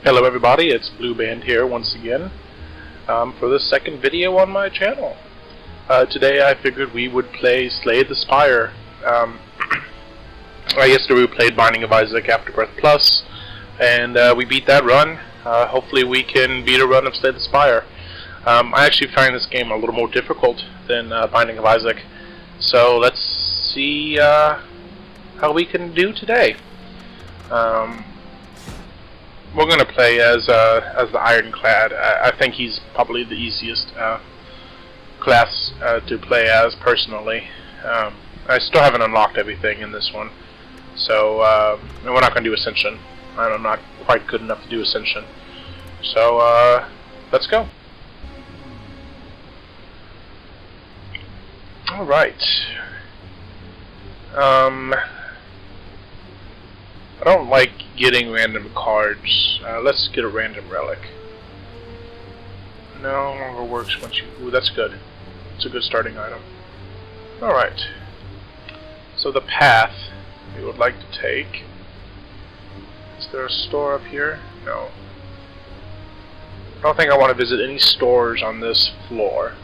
Hello everybody, it's Blue Band here once again for the second video on my channel. Today I figured we would play Slay the Spire. Yesterday we played Binding of Isaac Afterbirth Plus, and we beat that run. Hopefully we can beat a run of Slay the Spire. I actually find this game a little more difficult than Binding of Isaac, so let's see how we can do today. We're going to play as the Ironclad. I think he's probably the easiest class to play as, personally. I still haven't unlocked everything in this one, so and we're not going to do Ascension. I'm not quite good enough to do Ascension. So let's go. Alright. I don't like getting random cards. Let's get a random relic. No longer works once you... Ooh, that's good. It's a good starting item. Alright. So the path we would like to take... Is there a store up here? No. I don't think I want to visit any stores on this floor.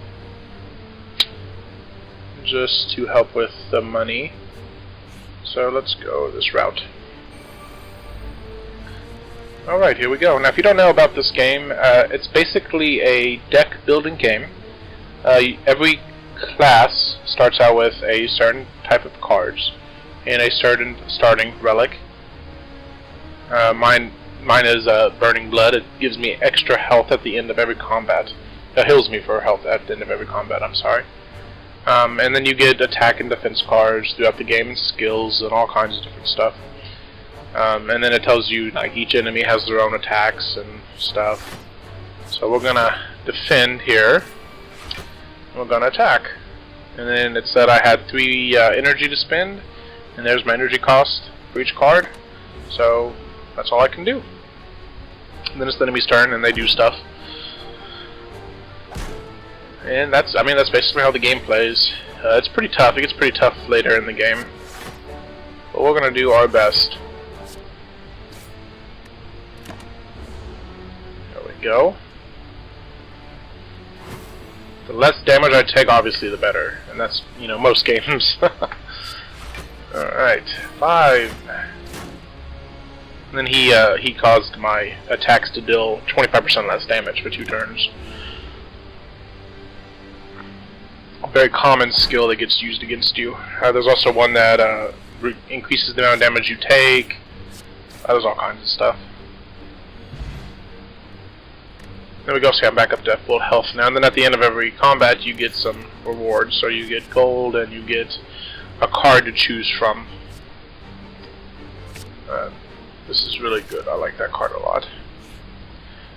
Just to help with the money. So let's go this route. Alright, here we go. Now if you don't know about this game, it's basically a deck building game. Every class starts out with a certain type of cards and a certain starting relic. Mine is Burning Blood. It gives me extra health at the end of every combat. It heals me for health at the end of every combat, I'm sorry. And then you get attack and defense cards throughout the game, and skills and all kinds of different stuff. And then it tells you like each enemy has their own attacks and stuff. So we're gonna defend here. We're gonna attack. And then it said I had 3 energy to spend, and there's my energy cost for each card. So that's all I can do. And then it's the enemy's turn, and they do stuff. And that's basically how the game plays. It's pretty tough. It gets pretty tough later in the game. But we're gonna do our best. Go. The less damage I take, obviously, the better, and that's, you know, most games. Alright, 5. And then he caused my attacks to deal 25% less damage for 2 turns. A very common skill that gets used against you. There's also one that increases the amount of damage you take. There's all kinds of stuff. There we go, so I'm back up to full health now, and then at the end of every combat you get some rewards. So you get gold, and you get a card to choose from. This is really good, I like that card a lot.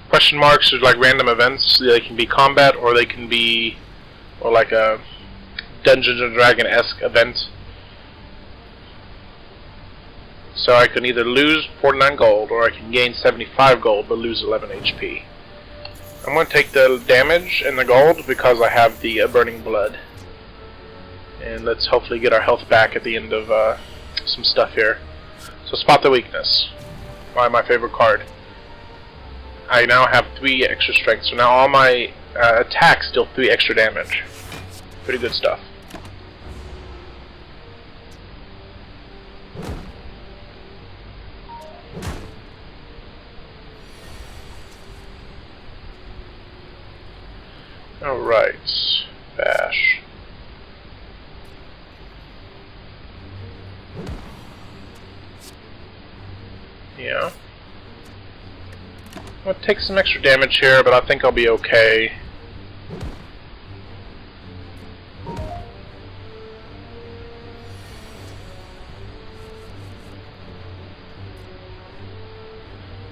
Question marks are like random events. They can be combat, or they can be like a Dungeons & Dragons-esque event. So I can either lose 49 gold, or I can gain 75 gold but lose 11 HP. I'm going to take the damage and the gold because I have the Burning Blood. And let's hopefully get our health back at the end of some stuff here. So Spot the Weakness. My favorite card. I now have 3 extra strength, so now all my attacks deal 3 extra damage. Pretty good stuff. Alright, bash. Yeah. I'll take some extra damage here, but I think I'll be okay.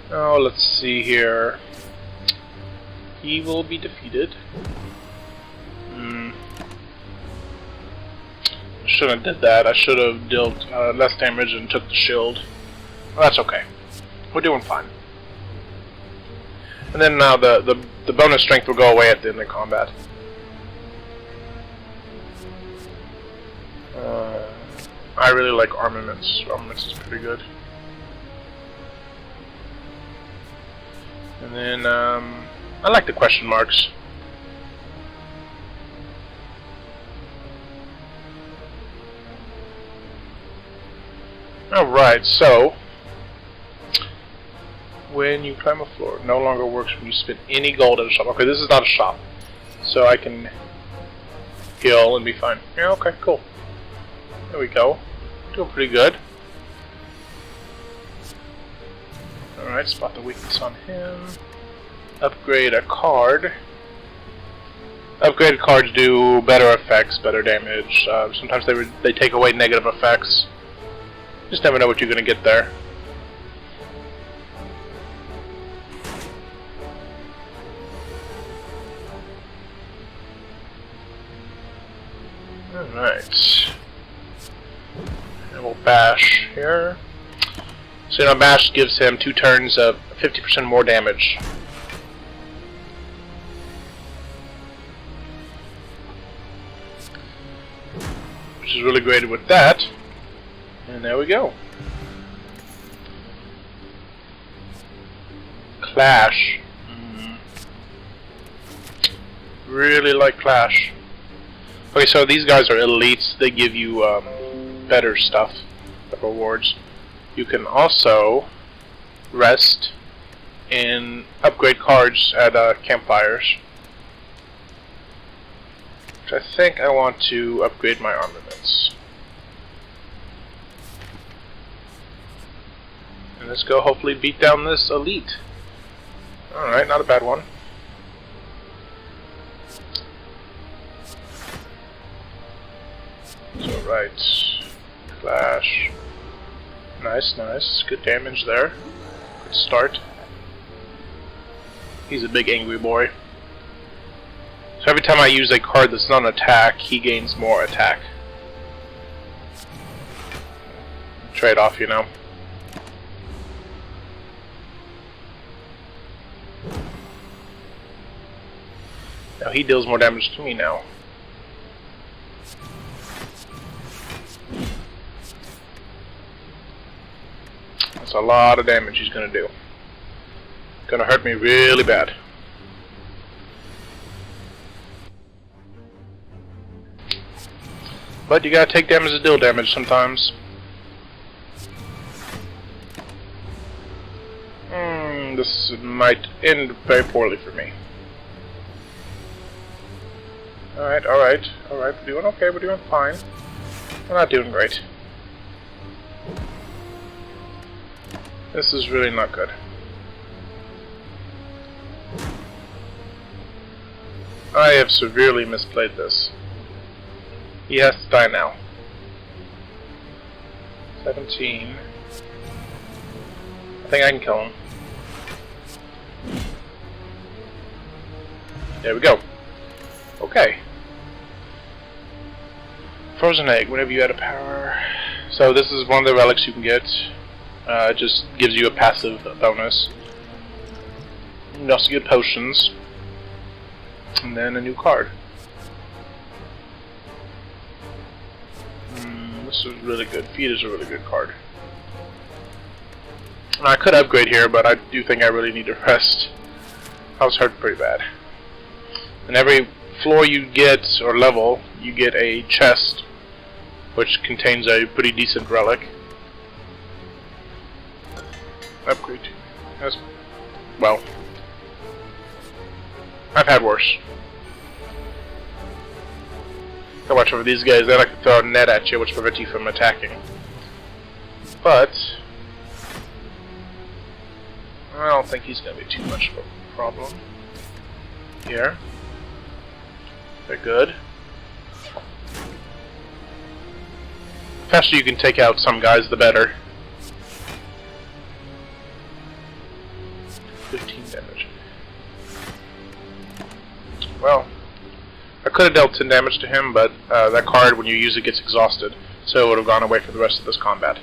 Oh, let's see here. He will be defeated. I shouldn't have did that. I should have dealt less damage and took the shield. Well, that's okay. We're doing fine. And then now the bonus strength will go away at the end of combat. I really like armaments. Armaments is pretty good. And then, I like the question marks. Alright, so when you climb a floor, no longer works when you spend any gold at a shop. Okay, this is not a shop, so I can heal and be fine. Yeah, okay, cool. There we go. Doing pretty good. Alright, spot the weakness on him. Upgrade a card. Upgraded cards do better effects, better damage. Sometimes they take away negative effects. Just never know what you're going to get there. Alright. And we'll bash here. So now bash gives him 2 turns of 50% more damage. Which is really great with that. And there we go. Clash. Really like Clash. Okay, so these guys are elites. They give you better stuff, rewards. You can also rest and upgrade cards at campfires. Which I think I want to upgrade my armaments. And let's go hopefully beat down this elite. Alright, not a bad one. So right, Clash. Nice, nice. Good damage there. Good start. He's a big angry boy. So every time I use a card that's not an attack, he gains more attack. Trade off, you know. Now he deals more damage to me now. That's a lot of damage he's gonna do. Gonna hurt me really bad. But you gotta take damage to deal damage sometimes. This might end very poorly for me. Alright, alright, alright, we're doing okay, we're doing fine. We're not doing great. This is really not good. I have severely misplayed this. He has to die now. 17. I think I can kill him. There we go. Okay. Frozen egg, whenever you add a power. So this is one of the relics you can get. It just gives you a passive bonus. You can also get potions. And then a new card. This is really good. Feed is a really good card. I could upgrade here, but I do think I really need to rest. I was hurt pretty bad. And every floor you get, or level, you get a chest, which contains a pretty decent relic. Upgrade. That's, well, I've had worse. Gotta watch over these guys. They like to throw a net at you, which prevents you from attacking. But I don't think he's gonna be too much of a problem. Here. They're good. The faster you can take out some guys, the better. 15 damage. Well, I could have dealt 10 damage to him, but that card, when you use it, gets exhausted, so it would have gone away for the rest of this combat.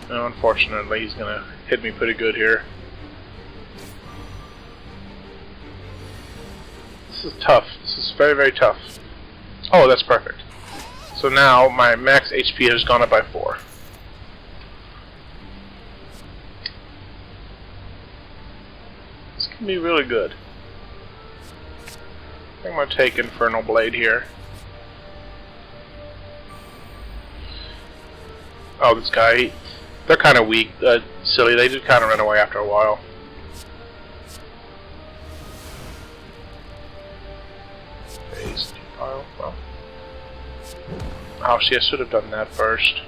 No, unfortunately, he's gonna hit me pretty good here. This is tough. This is very, very tough. Oh, that's perfect. So now my max HP has gone up by 4. This can be really good. I think I'm going to take Infernal Blade here. Oh, this guy, they're kind of weak, silly. They just kind of run away after a while. Phase pile. Well. Oh, see, I should have done that first.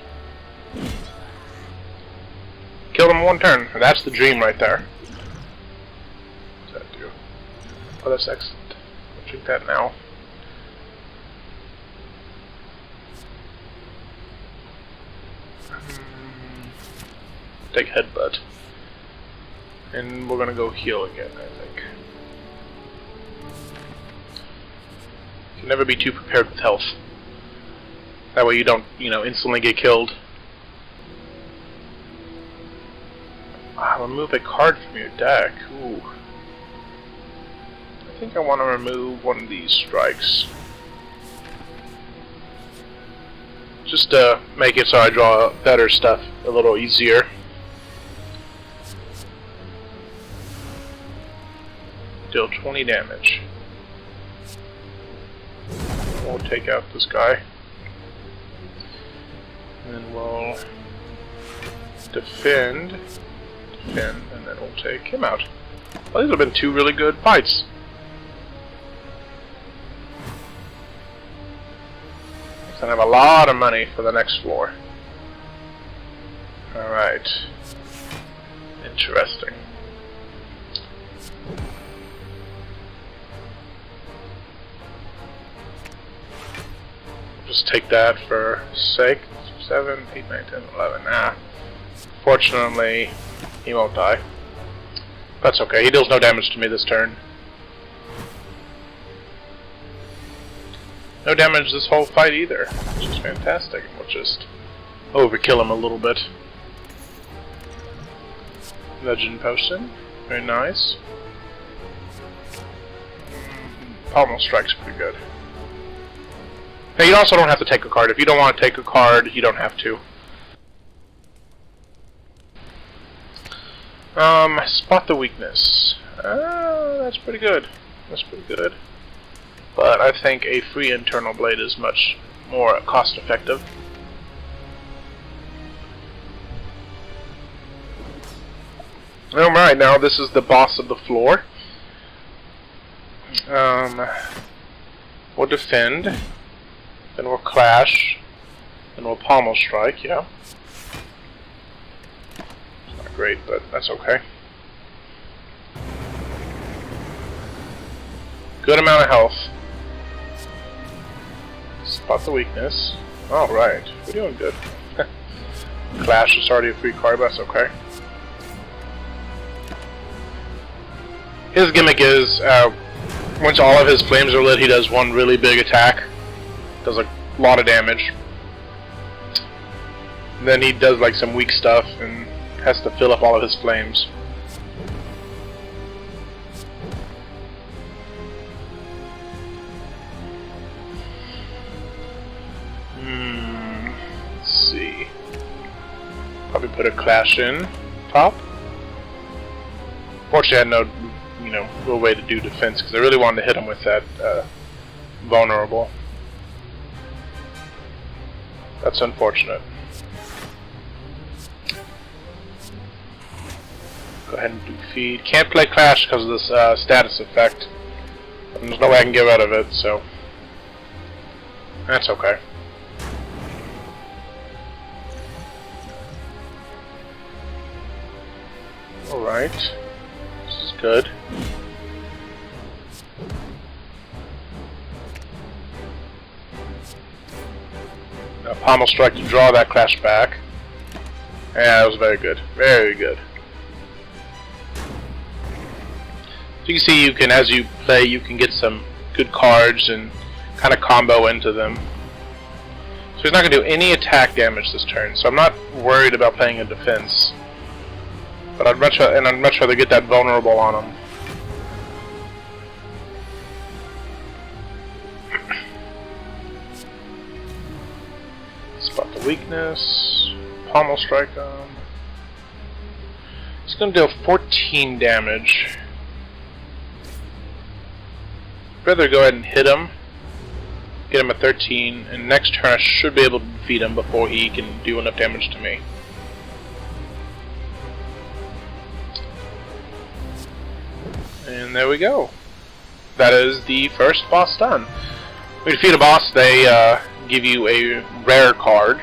Killed him in 1 turn. That's the dream right there. What does that do? Oh, that's excellent. I'll drink that now. Take Headbutt. And we're gonna go heal again, I think. You can never be too prepared with health. That way you don't, instantly get killed. Remove a card from your deck. Ooh. I think I want to remove one of these strikes. Just to make it so I draw better stuff a little easier. Deal 20 damage. We'll take out this guy. And then we'll defend, and then we'll take him out. Well, these have been 2 really good fights. I have a lot of money for the next floor. Alright. Interesting. Just take that for sake. 7, 8, 9, 10, 11. Nah. Fortunately, he won't die. That's okay. He deals no damage to me this turn. No damage this whole fight either, which is fantastic. We'll just overkill him a little bit. Legend Potion. Very nice. Pommel Strike's pretty good. Now, you also don't have to take a card. If you don't want to take a card, you don't have to. Spot the weakness. That's pretty good. That's pretty good. But I think a free Infernal Blade is much more cost effective. Alright, now this is the boss of the floor. We'll defend. Then we'll clash. Then we'll pommel strike, yeah. It's not great, but that's okay. Good amount of health. Spot the weakness. Alright, we're doing good. Clash is already a free card, but that's okay. His gimmick is, once all of his flames are lit, he does one really big attack. Does a lot of damage. Then he does like some weak stuff and has to fill up all of his flames. Let's see. Probably put a clash in top. Fortunately, I had no, real way to do defense because I really wanted to hit him with that vulnerable. That's unfortunate. Go ahead and do feed. Can't play clash because of this status effect. There's no way I can get rid of it, so that's okay. Alright. This is good. Now pommel strike to draw that clash back. Yeah, that was very good. Very good. So you can see you can, as you play, you can get some good cards and kind of combo into them. So he's not going to do any attack damage this turn, so I'm not worried about playing a defense. But I'd much rather get that vulnerable on him. Weakness. Pommel strike him. He's going to deal 14 damage. Rather go ahead and hit him. Get him at 13, and next turn I should be able to defeat him before he can do enough damage to me. And there we go. That is the first boss done. When you defeat a boss, they give you a rare card.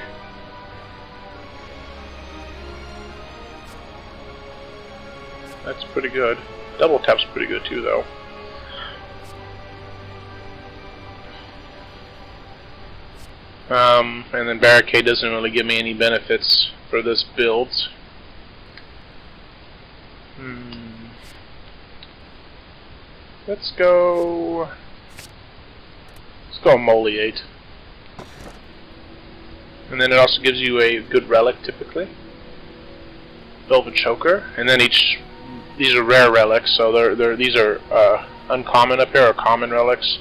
That's pretty good. Double tap's pretty good too, though. And then Barricade doesn't really give me any benefits for this build. Let's go Emoliate. And then it also gives you a good relic typically. Velvet Choker. And then these are rare relics, so these are uncommon up here, or common relics.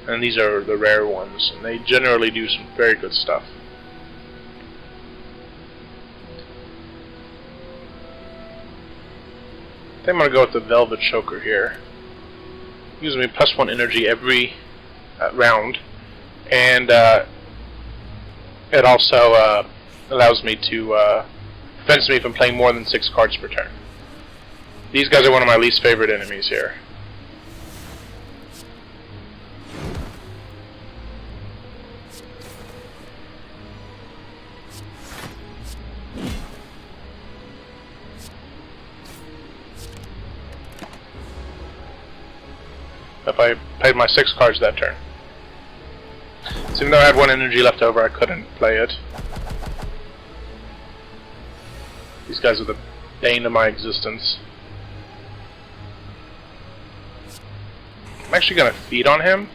And these are the rare ones, and they generally do some very good stuff. I think I'm going to go with the Velvet Choker here. Gives me +1 energy every round, and it also allows me to prevents me from playing more than 6 cards per turn. These guys are one of my least favorite enemies here. If I played my 6 cards that turn. So even though I had 1 energy left over, I couldn't play it. These guys are the bane of my existence. I'm actually going to feed on him,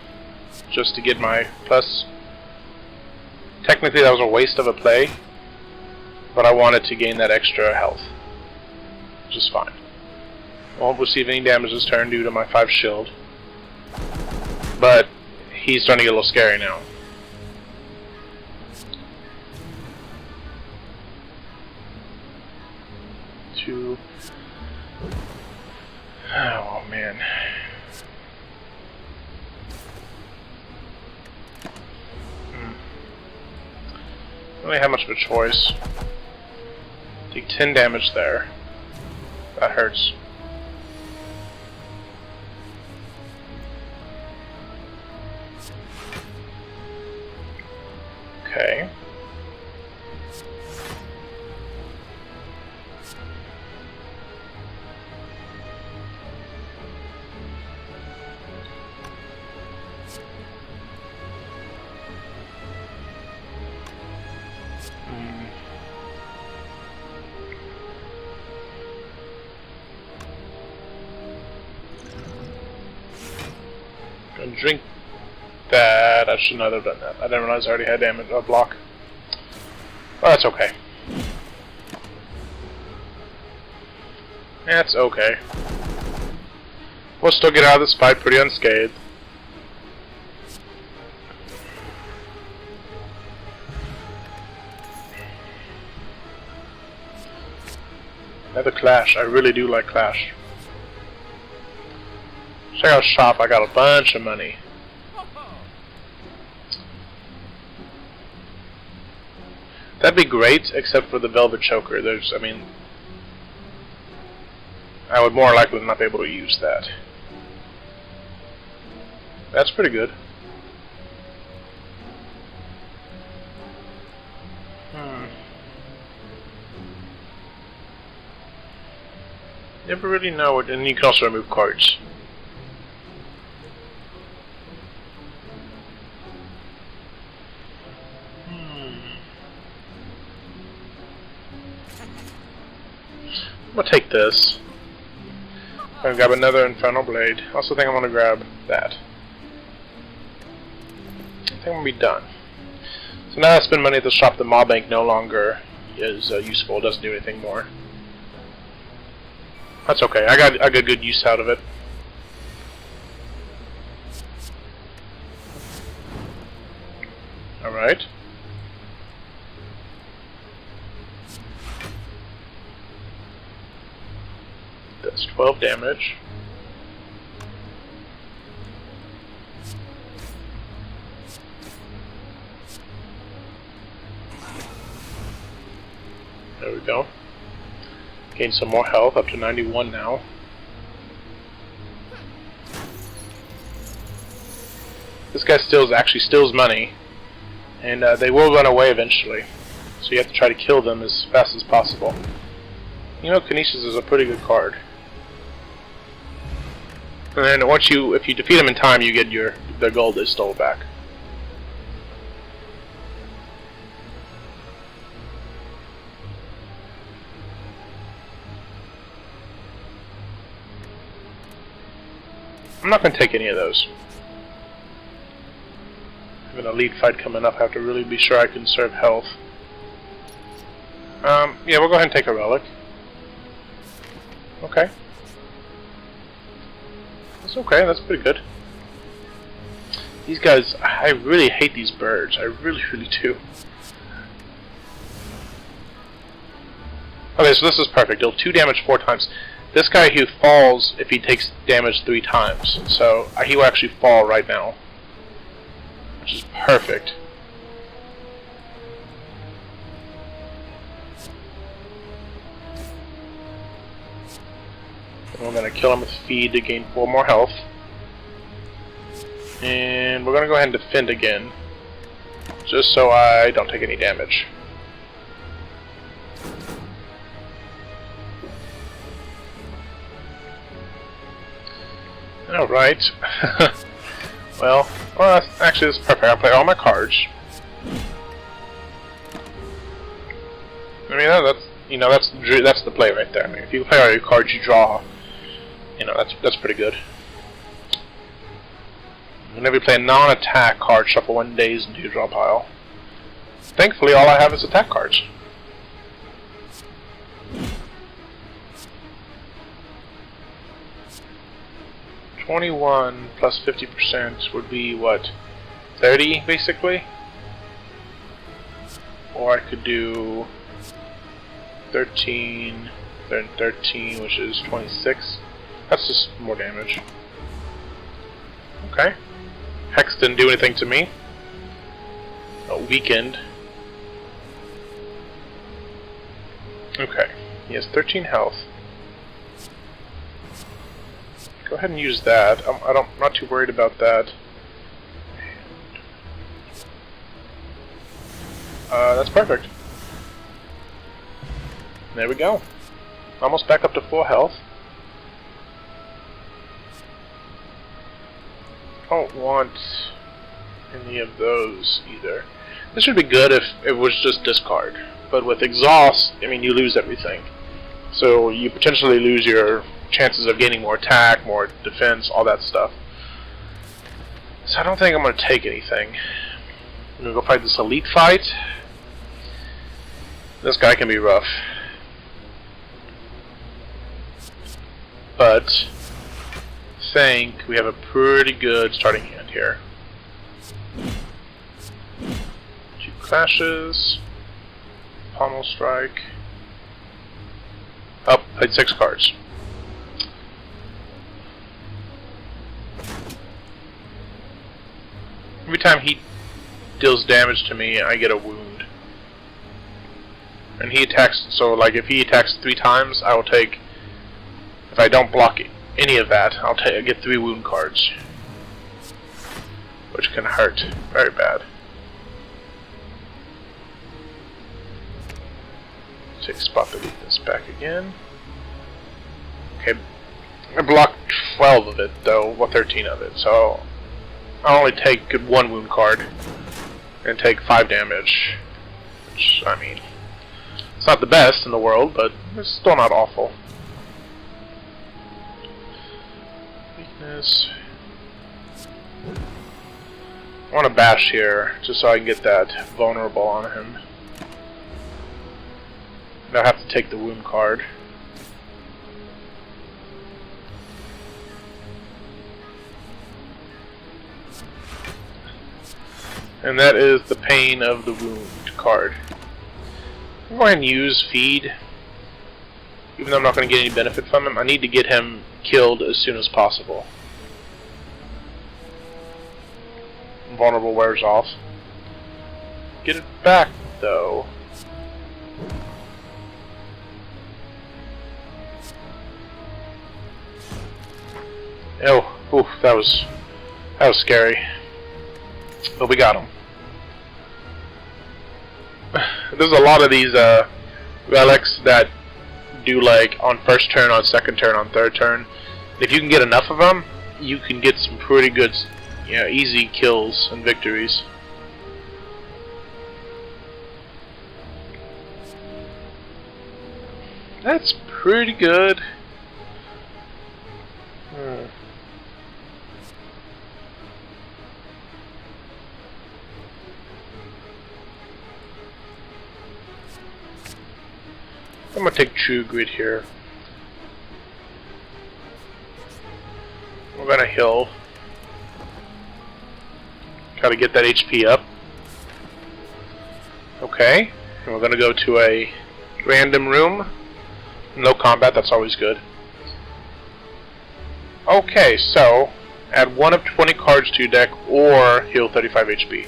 just to get my plus. Technically that was a waste of a play, but I wanted to gain that extra health, which is fine. Won't receive any damage this turn due to my 5 shield. But he's starting to get a little scary now. Oh man. Don't really have much of a choice. Take 10 damage there. That hurts. Okay. Gonna drink that. I should not have done that. I didn't realize I already had damage block. Well, that's okay. That's okay. We'll still get out of this fight pretty unscathed. Another Clash. I really do like Clash. Check out shop. I got a bunch of money. That'd be great, except for the Velvet Choker. I mean, I would more likely not be able to use that. That's pretty good. Never really know it, and you can also remove cards. I'm gonna take this. I'm gonna grab another Infernal Blade. I also think I'm gonna grab that. I think I'm gonna be done. So now that I spend money at the shop, the Maw Bank no longer is useful. It doesn't do anything more. That's okay. I got good use out of it. Alright. 12 damage. There we go. Gain some more health, up to 91 now. This guy actually steals money, and they will run away eventually. So you have to try to kill them as fast as possible. You know, Kinesis is a pretty good card. And then if you defeat them in time, you get their gold they stole back. I'm not going to take any of those. I have an elite fight coming up. I have to really be sure I conserve health. Yeah, we'll go ahead and take a relic. Okay. That's okay, that's pretty good. These guys, I really hate these birds. I really, really do. Okay, so this is perfect. Deal 2 damage 4 times. This guy who falls if he takes damage 3 times. So he will actually fall right now. Which is perfect. And we're going to kill him with feed to gain 4 more health. And we're going to go ahead and defend again. Just so I don't take any damage. Alright. well, actually this is perfect. I'll play all my cards. I mean, that's the play right there. I mean, if you play all your cards, you draw. That's pretty good. Whenever you play a non-attack card, shuffle 1 days into your draw pile. Thankfully, all I have is attack cards. $21 plus 50% would be what? 30 basically? Or I could do 13, then 13, which is 26. That's just more damage. Okay. Hex didn't do anything to me. Weakened. Okay. He has 13 health. Go ahead and use that. I'm not too worried about that. That's perfect. There we go. Almost back up to full health. Don't want any of those either. This would be good if it was just discard. But with exhaust, I mean, you lose everything. So you potentially lose your chances of gaining more attack, more defense, all that stuff. So I don't think I'm going to take anything. I'm going to go fight this elite fight. This guy can be rough. But I think we have a pretty good starting hand here. 2 clashes. Pommel strike. Oh, played 6 cards. Every time he deals damage to me, I get a wound. And he attacks, so like if he attacks 3 times, I will take, if I don't block any of that, I get 3 wound cards. Which can hurt very bad. Take spot to beat this back again. Okay, I blocked 12 of it though, well 13 of it, so I'll only take 1 wound card and take 5 damage. Which, I mean, it's not the best in the world, but it's still not awful. Weakness. I want to bash here, just so I can get that vulnerable on him. And I'll have to take the wound card. And that is the Pain of the Wound card. I'm going to use feed. Even though I'm not going to get any benefit from him, I need to get him killed as soon as possible. Vulnerable wears off. Get it back, though. Oh, oof, that was scary. But we got him. There's a lot of these relics that do like on first turn, on second turn, on third turn. If you can get enough of them, you can get some pretty good, easy kills and victories. That's pretty good. I'm gonna take True Grit here. We're gonna heal. Gotta get that HP up. Okay. And we're gonna go to a random room. No combat, that's always good. Okay, so add 1 of 20 cards to your deck or heal 35 HP.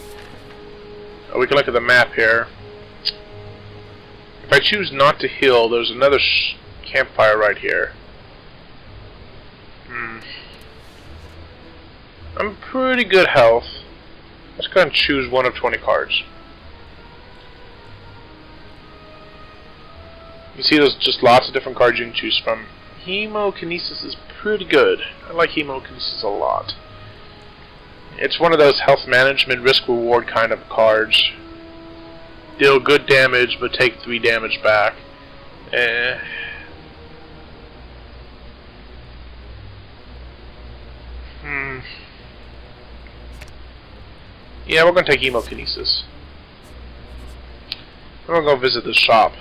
We can look at the map here. If I choose not to heal, there's another campfire right here. I'm pretty good health. Let's go ahead and choose 1 of 20 cards. You see there's just lots of different cards you can choose from. Hemokinesis is pretty good. I like Hemokinesis a lot. It's one of those health management risk-reward kind of cards. Deal good damage, but take 3 damage back. Yeah, we're gonna take Hemokinesis. We're gonna go visit the shop.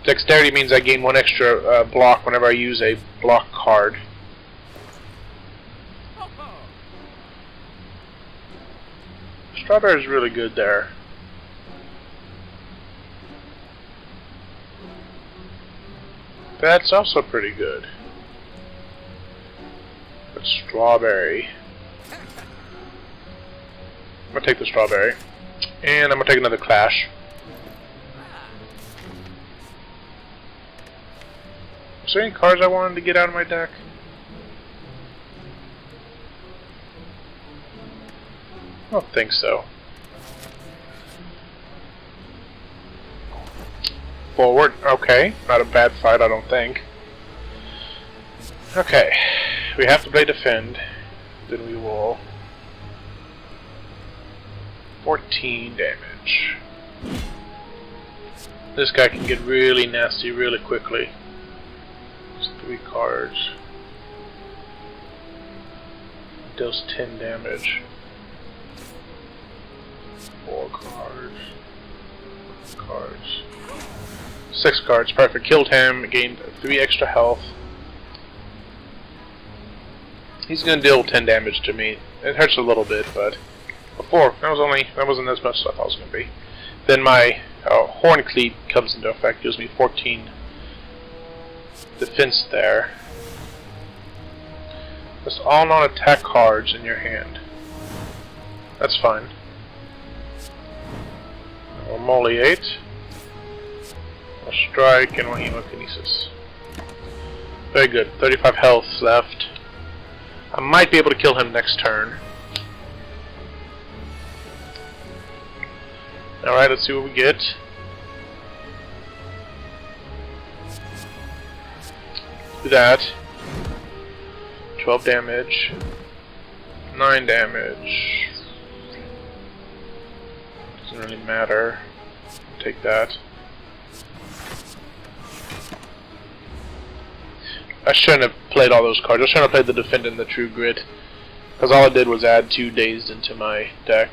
Dexterity means I gain 1 extra block whenever I use a block card. Strawberry is really good there. That's also pretty good. But strawberry. I'm gonna take the strawberry. And I'm gonna take another clash. Is there any cards I wanted to get out of my deck? I don't think so. Forward, okay. Not a bad fight, I don't think. Okay. We have to play defend. Then we will... 14 damage. This guy can get really nasty really quickly. Just 3 cards. Deals 10 damage. 4 cards. 6 cards, perfect. Killed him, gained 3 extra health. He's gonna deal 10 damage to me. It hurts a little bit, but before that wasn't as much stuff I was gonna be. Then my Horn Cleat comes into effect, gives me 14 defense there. That's all non-attack cards in your hand. That's fine. I'll Emoliate. I'll Strike and 1 Hemokinesis. Very good. 35 health left. I might be able to kill him next turn. Alright, let's see what we get. Do that. 12 damage. 9 damage. Doesn't really matter. Take that. I shouldn't have played all those cards. I shouldn't have played the Defend and the True Grit. Because all I did was add 2 Dazed into my deck.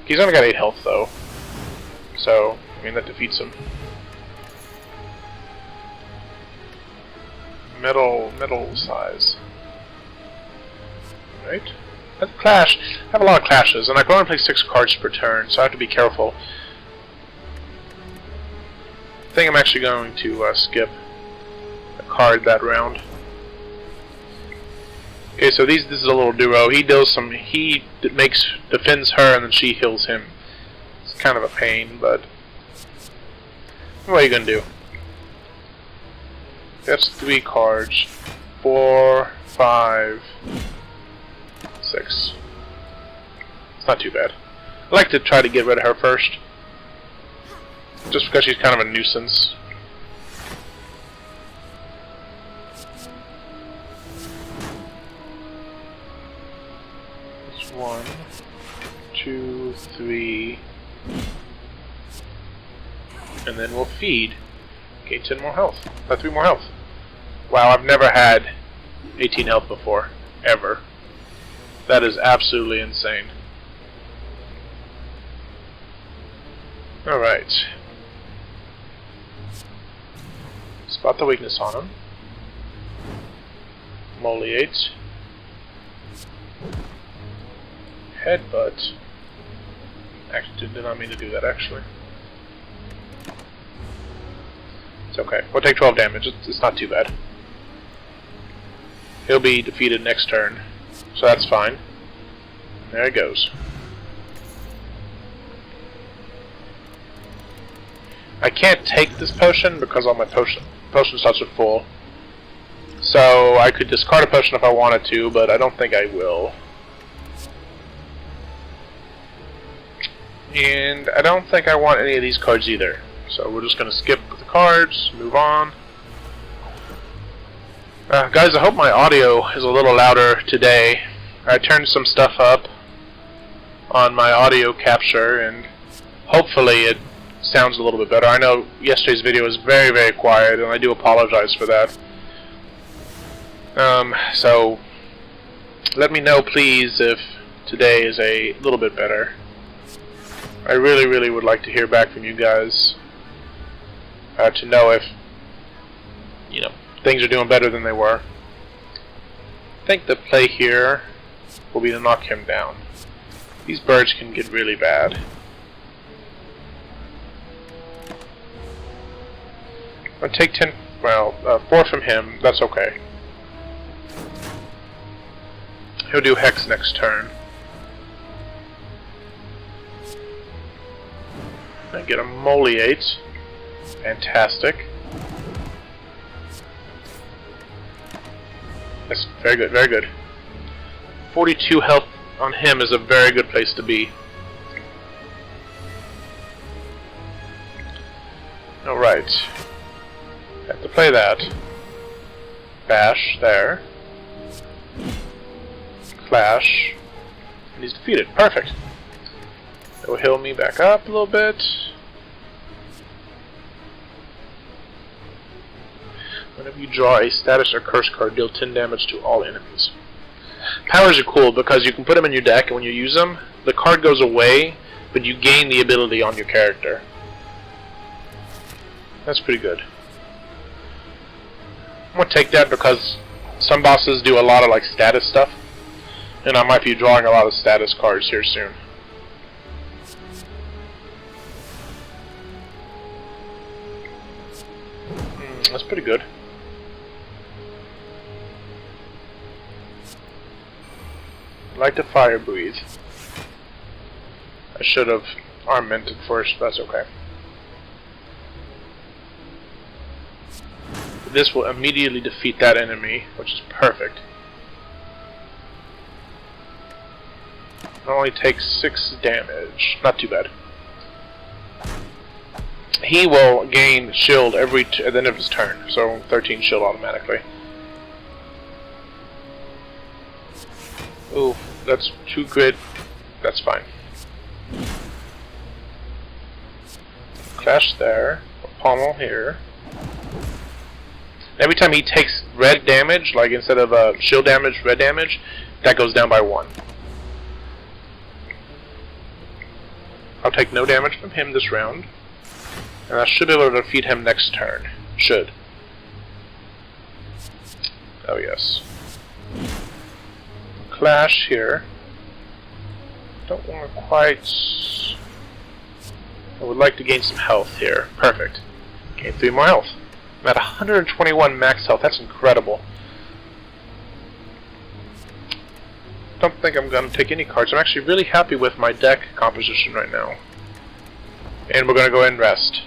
He's only got 8 health though. So, I mean, that defeats him. Metal size. Right? That's Clash. I have a lot of clashes, and I can only play 6 cards per turn, so I have to be careful. I think I'm actually going to skip a card that round. Okay, so this is a little duo. He defends her and then she heals him. It's kind of a pain, but what are you gonna do? That's 3 cards. 4, 5, 6. It's not too bad. I like to try to get rid of her first, just because she's kind of a nuisance. It's 1, 2, 3, and then we'll feed. Gain 10 more health. 3 more health. Wow, I've never had 18 health before, ever. That is absolutely insane. Alright. Spot the weakness on him. Moliate. Headbutt. Actually, did not mean to do that, actually. It's okay. We'll take 12 damage. It's not too bad. He'll be defeated next turn, so that's fine. There he goes. I can't take this potion because all my potion slots are full. So I could discard a potion if I wanted to, but I don't think I will. And I don't think I want any of these cards either. So we're just going to skip the cards, move on. Guys, I hope my audio is a little louder today. I turned some stuff up on my audio capture, and hopefully it sounds a little bit better. I know yesterday's video was very, very quiet, and I do apologize for that. So let me know, please, if today is a little bit better. I really, really would like to hear back from you guys to know if, you know, things are doing better than they were. I think the play here will be to knock him down. These birds can get really bad. I'll take 10, well, 4 from him, that's okay. He'll do Hex next turn. I get a Moliate. Fantastic. That's very good, very good. 42 health on him is a very good place to be. Alright. Have to play that. Bash there. Clash. And he's defeated. Perfect. That will heal me back up a little bit. Whenever you draw a status or curse card, deal 10 damage to all enemies. Powers are cool because you can put them in your deck, and when you use them, the card goes away, but you gain the ability on your character. That's pretty good. I'm going to take that because some bosses do a lot of like status stuff, and I might be drawing a lot of status cards here soon. That's pretty good. I like to fire breathe. I should have armamented first, but that's okay. This will immediately defeat that enemy, which is perfect. It only takes 6 damage. Not too bad. He will gain shield at the end of his turn, so 13 shield automatically. Ooh, that's 2 grid. That's fine. Clash there. Pommel here. Every time he takes red damage, like instead of shield damage, red damage, that goes down by 1. I'll take no damage from him this round. And I should be able to defeat him next turn. Should. Oh yes. Clash here. Don't want to quite... I would like to gain some health here. Perfect. Gain 3 more health. I'm at 121 max health. That's incredible. Don't think I'm going to take any cards. I'm actually really happy with my deck composition right now. And we're going to go ahead and rest.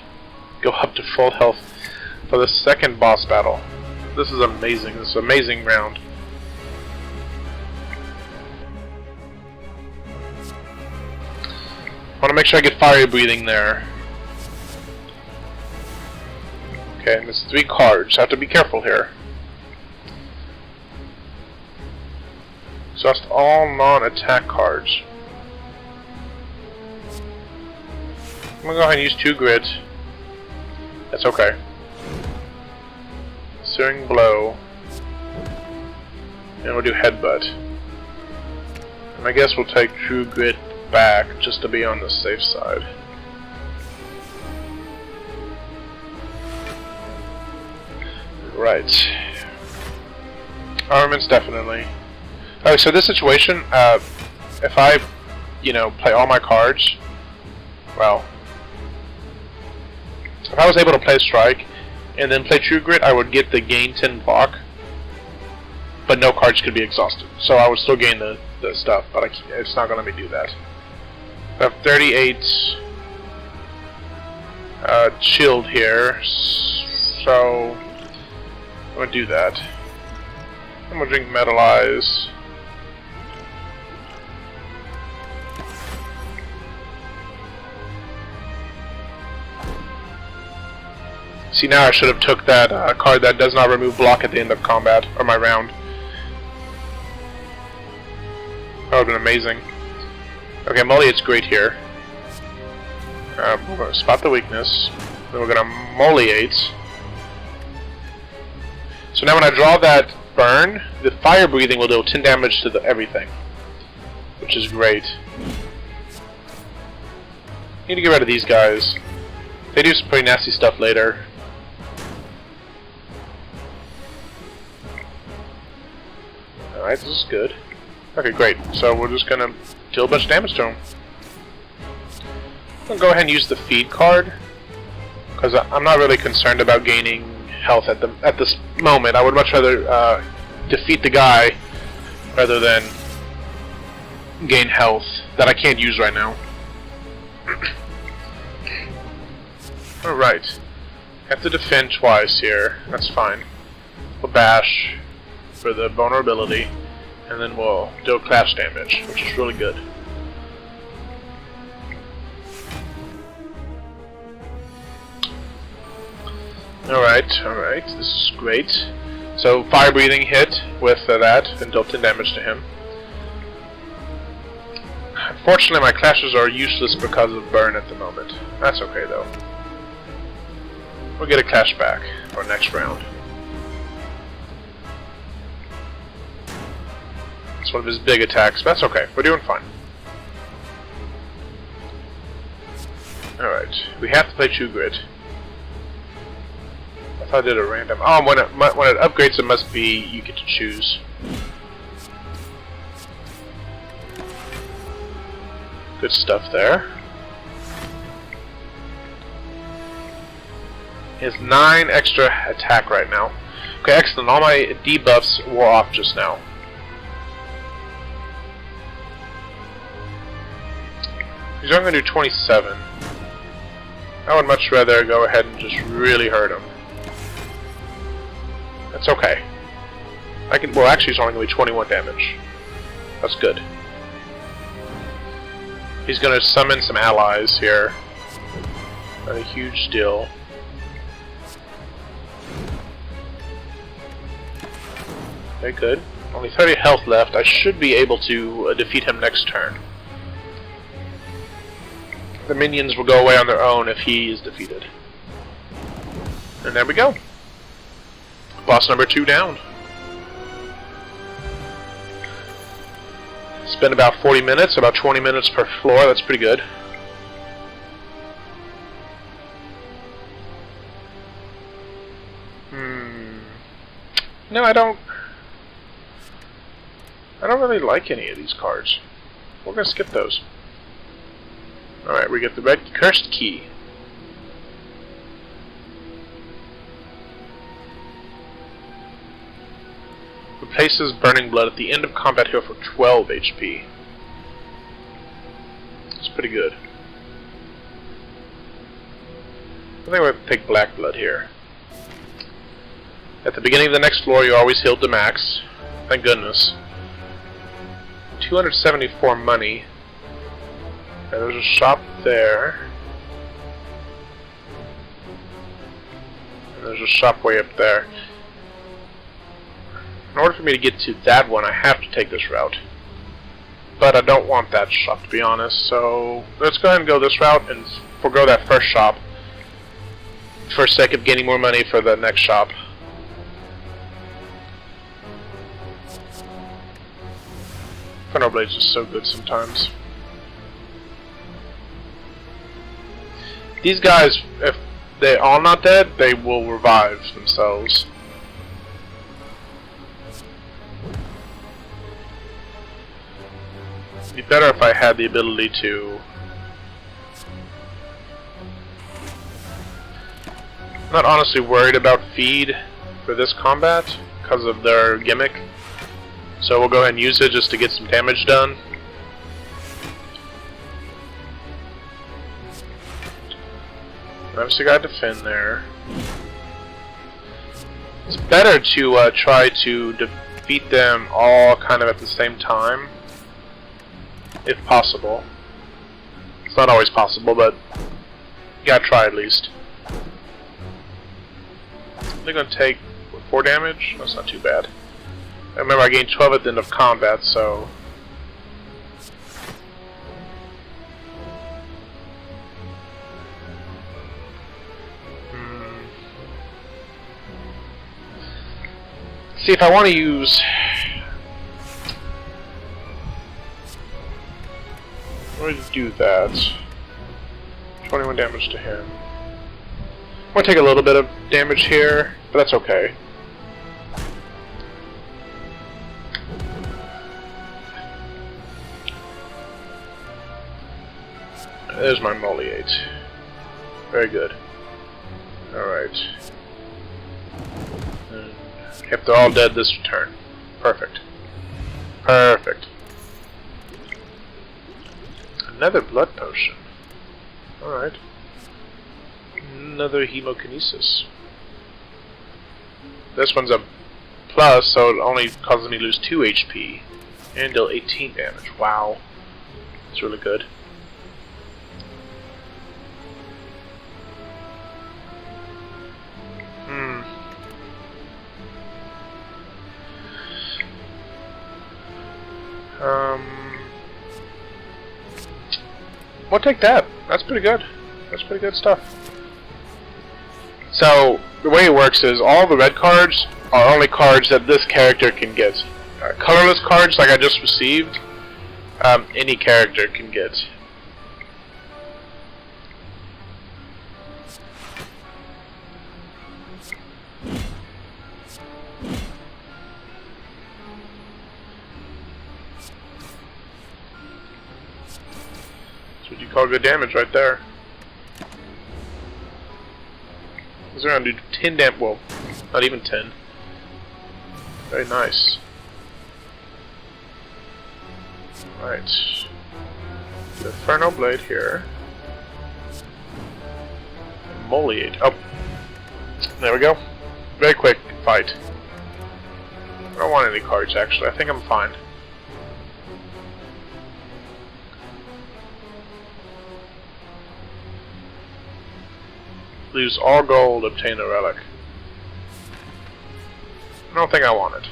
Go up to full health for the second boss battle. This is amazing. This is an amazing round. I want to make sure I get fire breathing there. Okay, and there's 3 cards. I have to be careful here. Exhaust all non-attack cards. I'm gonna go ahead and use 2 grit. That's okay. Searing blow. And we'll do headbutt. And I guess we'll take 2 grit back just to be on the safe side. Right. Armaments definitely. Okay, so this situation, if I, play all my cards, well, if I was able to play Strike and then play True Grit, I would get the gain 10 block, but no cards could be exhausted. So I would still gain the stuff, but it's not going to let me do that. I have 38 shield here, so I'm going to do that. I'm going to drink Metalize. See, now I should have took that card that does not remove block at the end of combat, or my round. That would have been amazing. Okay, Molliate's great here. We're going to spot the weakness. Then we're going to Molliate. So now when I draw that burn, the fire breathing will do 10 damage to everything. Which is great. Need to get rid of these guys. They do some pretty nasty stuff later. Alright, this is good. Okay, great. So we're just gonna deal a bunch of damage to him. I'm gonna go ahead and use the feed card, because I'm not really concerned about gaining health at this moment. I would much rather defeat the guy rather than gain health that I can't use right now. Alright. Have to defend twice here. That's fine. We'll bash for the vulnerability, and then we'll deal clash damage, which is really good. Alright, this is great. So, fire breathing hit with that, and dealt 10 damage to him. Unfortunately, my clashes are useless because of burn at the moment. That's okay though. We'll get a clash back for next round. It's one of his big attacks, but that's okay. We're doing fine. Alright, we have to play True Grit. I thought I did a random. Oh, when it upgrades, it must be you get to choose. Good stuff there. He has 9 extra attack right now. Okay, excellent. All my debuffs wore off just now. He's only going to do 27. I would much rather go ahead and just really hurt him. That's okay. Well, actually, it's only going to be 21 damage. That's good. He's going to summon some allies here. Not a huge deal. Okay, good. Only 30 health left. I should be able to defeat him next turn. The minions will go away on their own if he is defeated. And there we go. Boss number 2 down. It's been about 40 minutes, about 20 minutes per floor. That's pretty good. No, I don't really like any of these cards. We're gonna skip those. Alright, we get the red cursed key. Replaces Burning Blood at the end of combat heal for 12 HP. It's pretty good. I think we're going to take Black Blood here. At the beginning of the next floor, you're always healed to max. Thank goodness. 274 money. And there's a shop there. And there's a shop way up there. In order for me to get to that one, I have to take this route. But I don't want that shop, to be honest, so let's go ahead and go this route and forego that first shop for sake of getting more money for the next shop. Inferno Blades is so good sometimes. These guys, if they are not dead, they will revive themselves. It'd be better if I had the ability to... I'm not honestly worried about feed for this combat because of their gimmick. So we'll go ahead and use it just to get some damage done. Obviously got to defend there. It's better to try to defeat them all kind of at the same time, if possible. It's not always possible, but you gotta try at least. They're gonna take 4 damage? That's not too bad. I remember I gained 12 at the end of combat, so... See, if I want to use... I'm going to do that. 21 damage to him. I'm going to take a little bit of damage here, but that's okay. There's my Moliate. Very good. Alright. If they're all dead this turn. Perfect. Perfect. Another blood potion. Alright. Another hemokinesis. This one's a plus, so it only causes me to lose 2 HP. And deal 18 damage. Wow. That's really good. We'll take that. That's pretty good. That's pretty good stuff. So, the way it works is all the red cards are only cards that this character can get. Colorless cards, like I just received, any character can get. That's what you call good damage right there. Is around do 10 damage? Well, not even 10. Very nice. Right. The Inferno Blade here. Moliate. Oh. There we go. Very quick fight. I don't want any cards actually. I think I'm fine. Lose all gold, obtain a relic. I don't think I want it.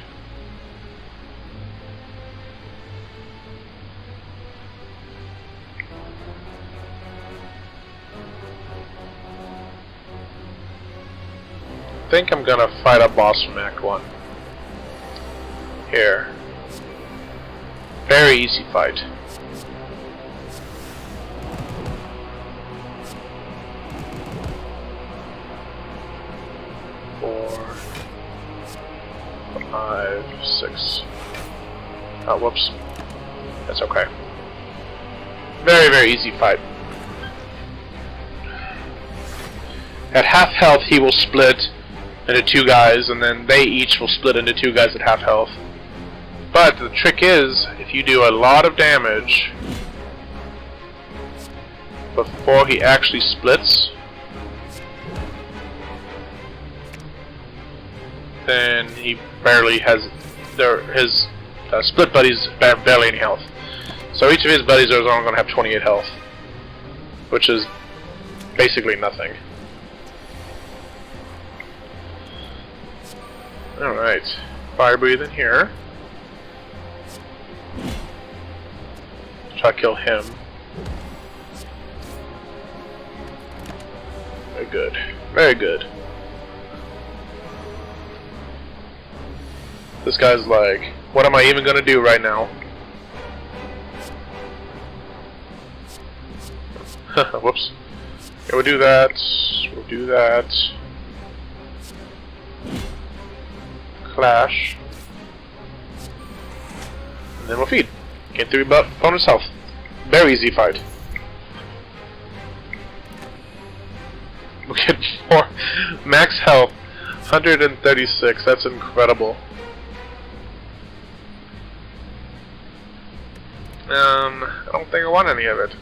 I think I'm gonna fight a boss from Act 1. Here. Very easy fight. Five, 6. Oh, whoops. That's okay. Very, very easy fight. At half health, he will split into 2 guys, and then they each will split into 2 guys at half health. But the trick is, if you do a lot of damage before he actually splits, then he barely has his split buddies barely any health. So each of his buddies are only going to have 28 health, which is basically nothing. Alright, fire breathe in here. Try to kill him. Very good. Very good. This guy's like, what am I even gonna do right now? Whoops. Okay, we'll do that. We'll do that. Clash. And then we'll feed. Gain 3 bonus health. Very easy fight. We'll get 4 max health. 136. That's incredible. I don't think I want any of it.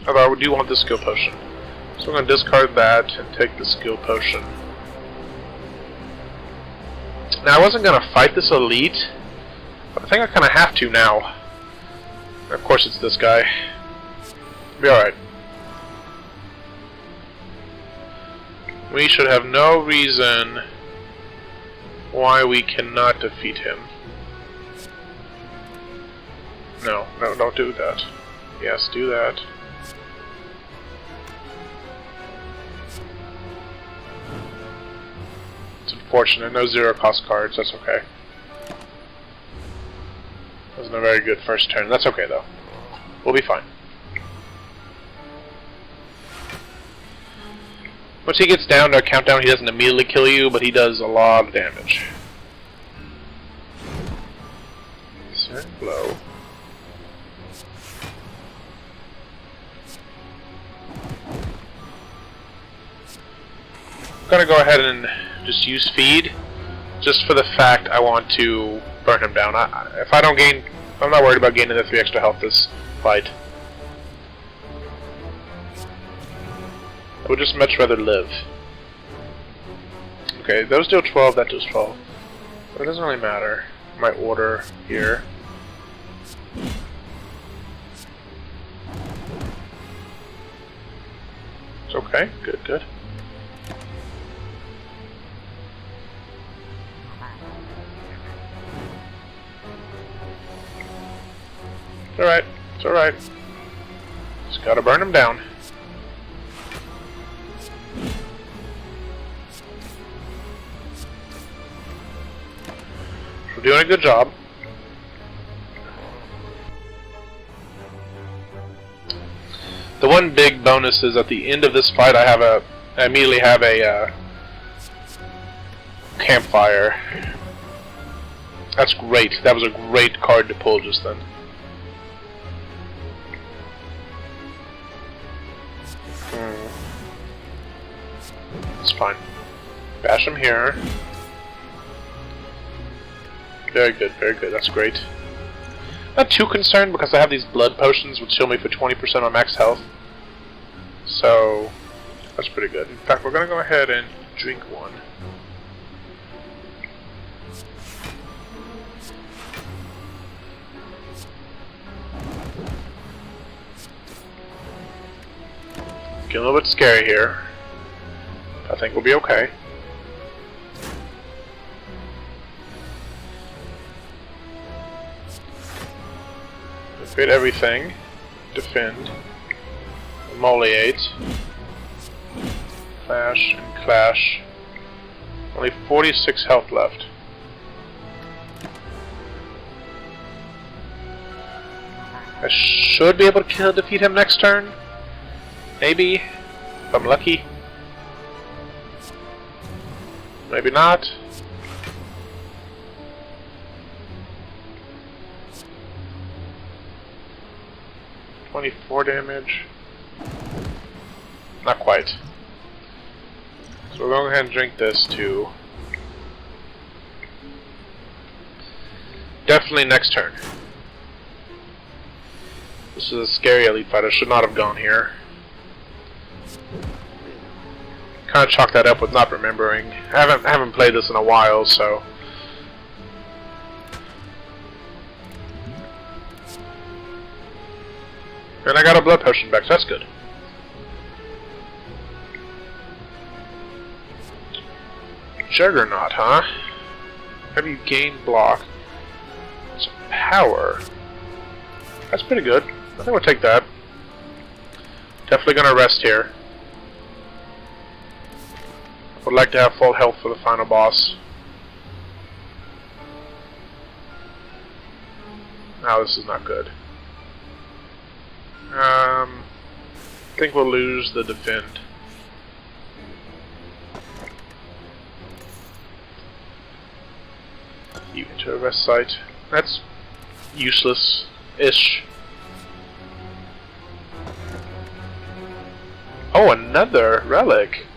Although I do want the skill potion. So I'm going to discard that and take the skill potion. Now I wasn't going to fight this elite, but I think I kind of have to now. Of course it's this guy. Be alright. We should have no reason why we cannot defeat him. No, don't do that. Yes, do that. It's unfortunate, no 0 cost cards, that's okay. Wasn't a very good first turn, that's okay though. We'll be fine. Once he gets down to a countdown, he doesn't immediately kill you, but he does a lot of damage. Certain blow. I'm gonna go ahead and just use feed, just for the fact I want to burn him down. If I don't gain, I'm not worried about gaining the 3 extra health this fight. I would just much rather live. Okay, those deal 12, that does 12. But it doesn't really matter. My order here. It's okay, good, good. It's alright, it's alright. Just gotta burn him down. We're doing a good job. The one big bonus is at the end of this fight I immediately have a campfire. That's great. That was a great card to pull just then. It's fine. Bash him here. Very good, very good. That's great. Not too concerned because I have these blood potions which heal me for 20% on max health. So, that's pretty good. In fact, we're going to go ahead and drink one. Getting a little bit scary here. I think we'll be okay. Defeat everything. Defend. Emoliate. Clash and clash. Only 46 health left. I should be able to defeat him next turn. Maybe. If I'm lucky. Maybe not. $24 damage. Not quite. So we're going to go ahead and drink this to Definitely next turn. This is a scary elite fighter. Should not have gone here. Kind of chalk that up with not remembering. I haven't played this in a while, so. And I got a blood potion back, so that's good. Juggernaut, huh? Have you gained block? It's power. That's pretty good. I think we'll take that. Definitely gonna rest here. Would like to have full health for the final boss. Now this is not good. I think we'll lose the defend. You enter a rest site. That's useless-ish. Oh, another relic.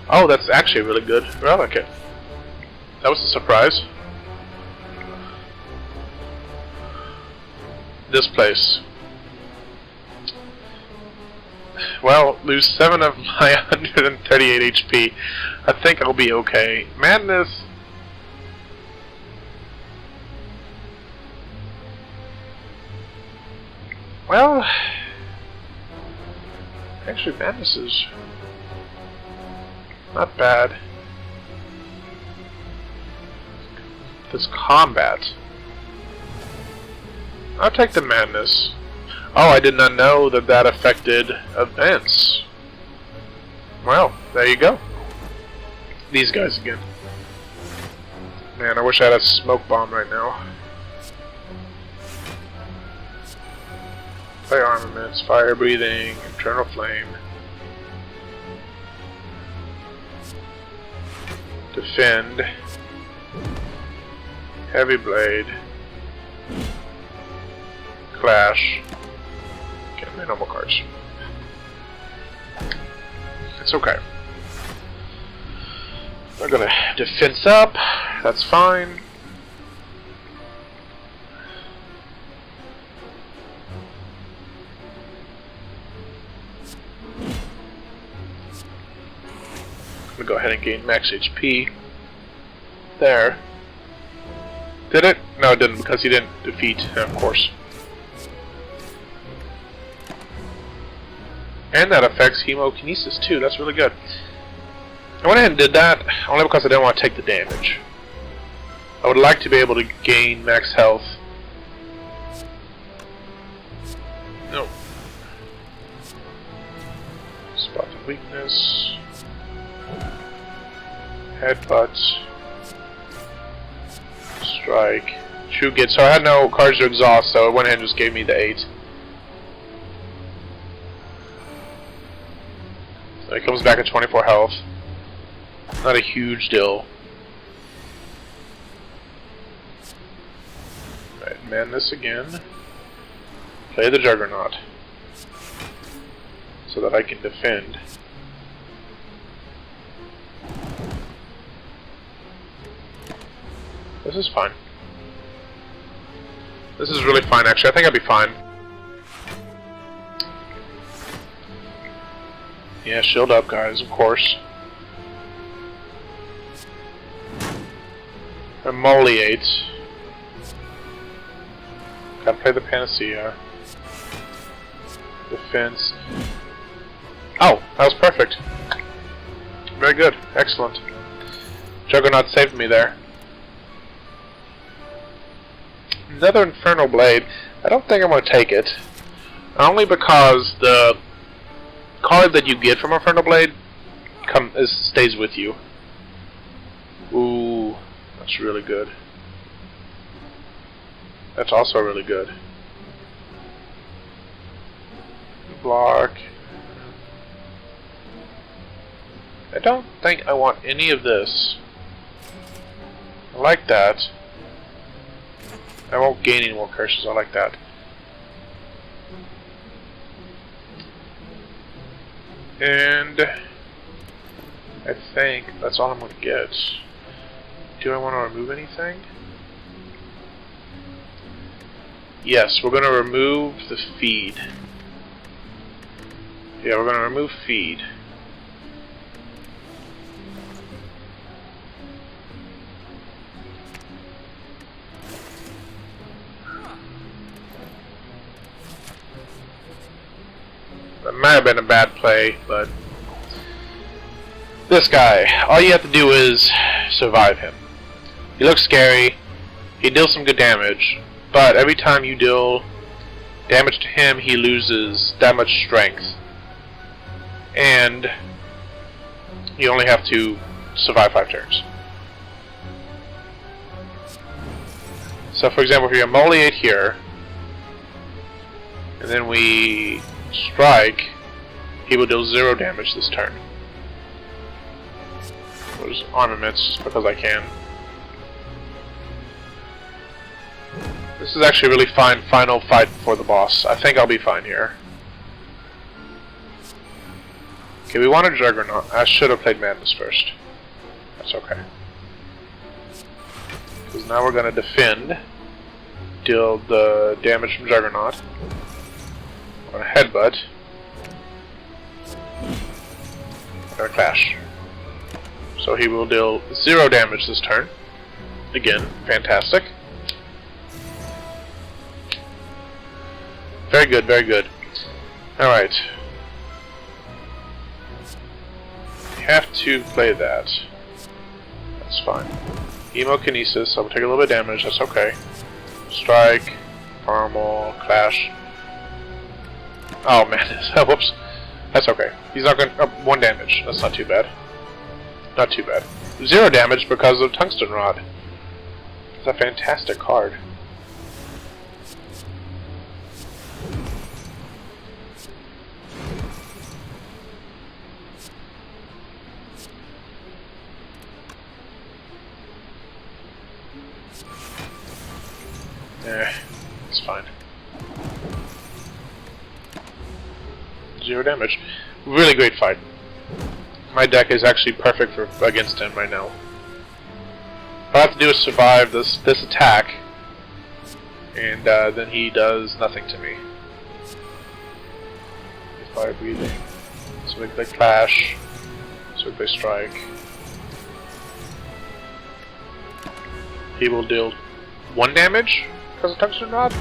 Oh, that's actually a really good relic. That was a surprise. This place. Well, lose 7 of my 138 HP. I think I'll be okay. Madness. Well, actually, Madness is not bad. This combat. I'll take the Madness. Oh, I did not know that that affected events. Well, there you go. These guys again. Man, I wish I had a smoke bomb right now. Play armaments, fire breathing, internal flame. Defend. Heavy blade. Clash. Get my normal cards. It's okay. We're gonna defense up. That's fine. I'm gonna go ahead and gain max HP. There. Did it? No, it didn't, because he didn't defeat him, of course. And that affects hemokinesis too. That's really good. I went ahead and did that only because I didn't want to take the damage. I would like to be able to gain max health. No. Spot the weakness. Headbutt. Strike. True Git. So I had no cards to exhaust, so it went ahead and just gave me the 8. So it comes back at 24 health. Not a huge deal. Right, Madness again. Play the Juggernaut. So that I can defend. This is fine. This is really fine, actually. I think I'll be fine. Yeah, shield up, guys, of course. Emoliate. Gotta play the Panacea. Defense. Oh, that was perfect. Very good. Excellent. Juggernaut saved me there. Another Infernal Blade. I don't think I'm going to take it. Only because the card that you get from Infernal Blade stays with you. Ooh, that's really good. That's also really good. Block. I don't think I want any of this. I like that. I won't gain any more curses, I like that. And I think that's all I'm going to get. Do I want to remove anything? Yes, we're going to remove the feed. Yeah, we're going to remove feed. That might have been a bad play, but this guy, all you have to do is survive him. He looks scary, he deals some good damage, but every time you deal damage to him, he loses that much strength. And you only have to survive 5 turns. So for example, if you emoliate here, and then we strike, he will deal 0 damage this turn. There's armaments just because I can. This is actually a really fine final fight before the boss. I think I'll be fine here. Okay, we want a Juggernaut. I should have played Madness first. That's okay. Because now we're going to defend. Deal the damage from Juggernaut. We're going to headbutt. We're going to clash. So he will deal 0 damage this turn. Again, fantastic. Very good, very good. Alright. Have to play that. That's fine. Hemokinesis, I will take a little bit of damage, that's okay. Strike, Parmal, Clash. Oh man, whoops. That's okay. He's not going to... 1 damage, that's not too bad. Not too bad. 0 damage because of Tungsten Rod. It's a fantastic card. It's fine. 0 damage. Really great fight. My deck is actually perfect for against him right now. All I have to do is survive this attack, and then he does nothing to me. Fire breathing. So we play Clash. So we play Strike. He will deal 1 damage because of Tungsten Rod.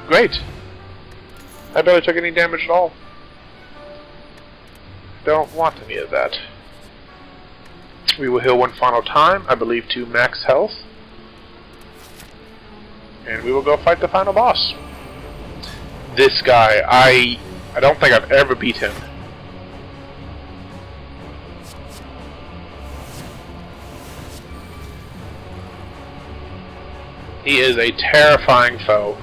Great. I barely took any damage at all. Don't want any of that. We will heal 1 final time, I believe to max health. And we will go fight the final boss. This guy, I don't think I've ever beat him. He is a terrifying foe.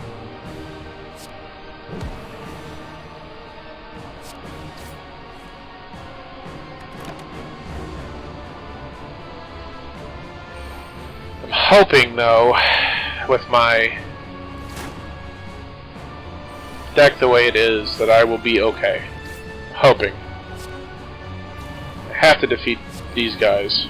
Hoping though, with my deck the way it is, that I will be okay. Hoping. I have to defeat these guys.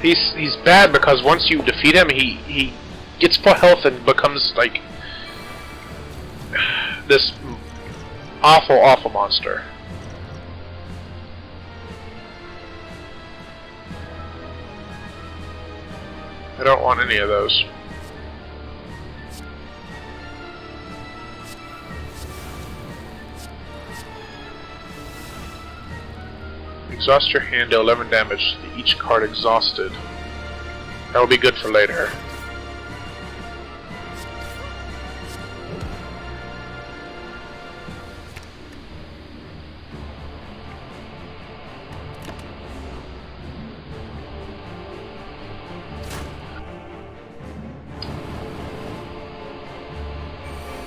He's bad because once you defeat him, he gets full health and becomes like this awful monster. I don't want any of those. Exhaust your hand, deal 11 damage to each card exhausted. That will be good for later.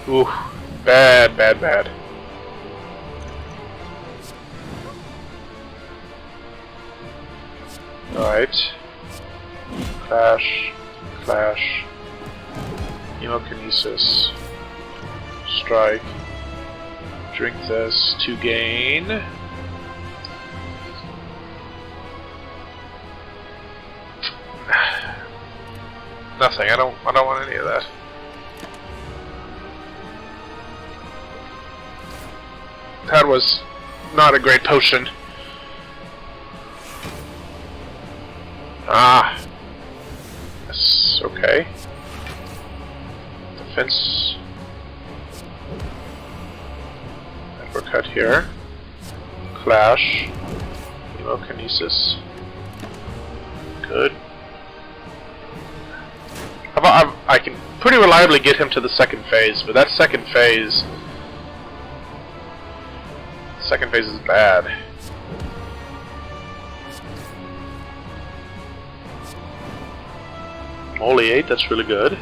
Ooh, bad. Alright. Clash. Hemokinesis. Strike. Drink this to gain. Nothing. I don't want any of that. That was not a great potion. Ah. Yes, okay. Defense. Uppercut here. Clash. Hemokinesis. Good. I can pretty reliably get him to the second phase, but that second phase is bad. Only 8, that's really good.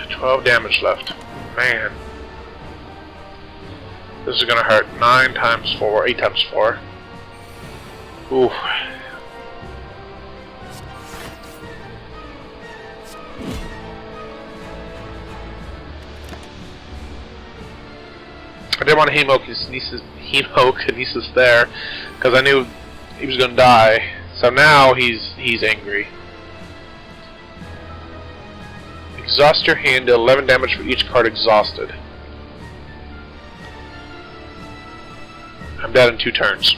$12 damage left. Man. This is gonna hurt. 9 times 4, 8 times 4. Ooh. I didn't want hemokinesis there, because I knew he was going to die. So now he's angry. Exhaust your hand, deal 11 damage for each card exhausted. I'm dead in 2 turns.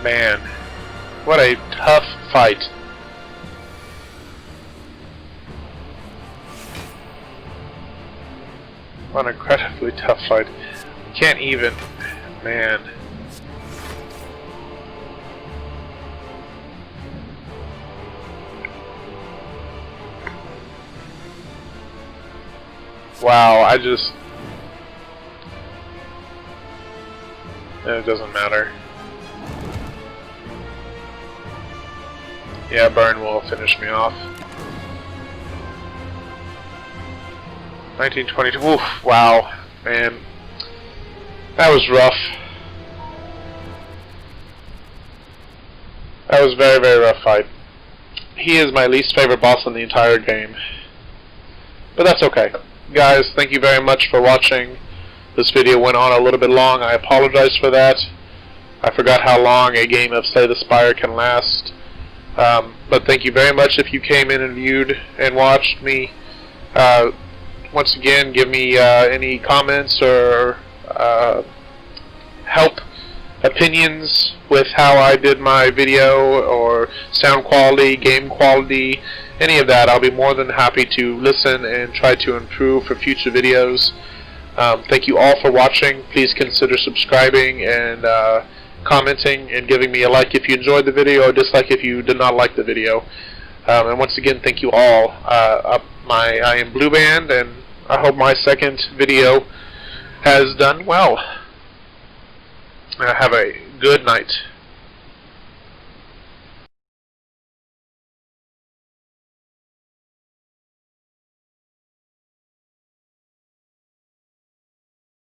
Man, what a tough fight. What an incredibly tough fight. Can't even, man. Wow, it doesn't matter. Yeah, burn will finish me off. 1922. Oof, wow, man. That was rough. That was a very, very rough fight. He is my least favorite boss in the entire game. But that's okay. Guys, thank you very much for watching. This video went on a little bit long. I apologize for that. I forgot how long a game of Slay the Spire can last. But thank you very much if you came in and viewed and watched me. Once again, give me any comments or help opinions with how I did my video, or sound quality, game quality, any of that. I'll be more than happy to listen and try to improve for future videos. Thank you all for watching. Please consider subscribing and commenting and giving me a like if you enjoyed the video, or dislike if you did not like the video. And once again, thank you all. I am Blue Band, and I hope my second video has done well. Have a good night.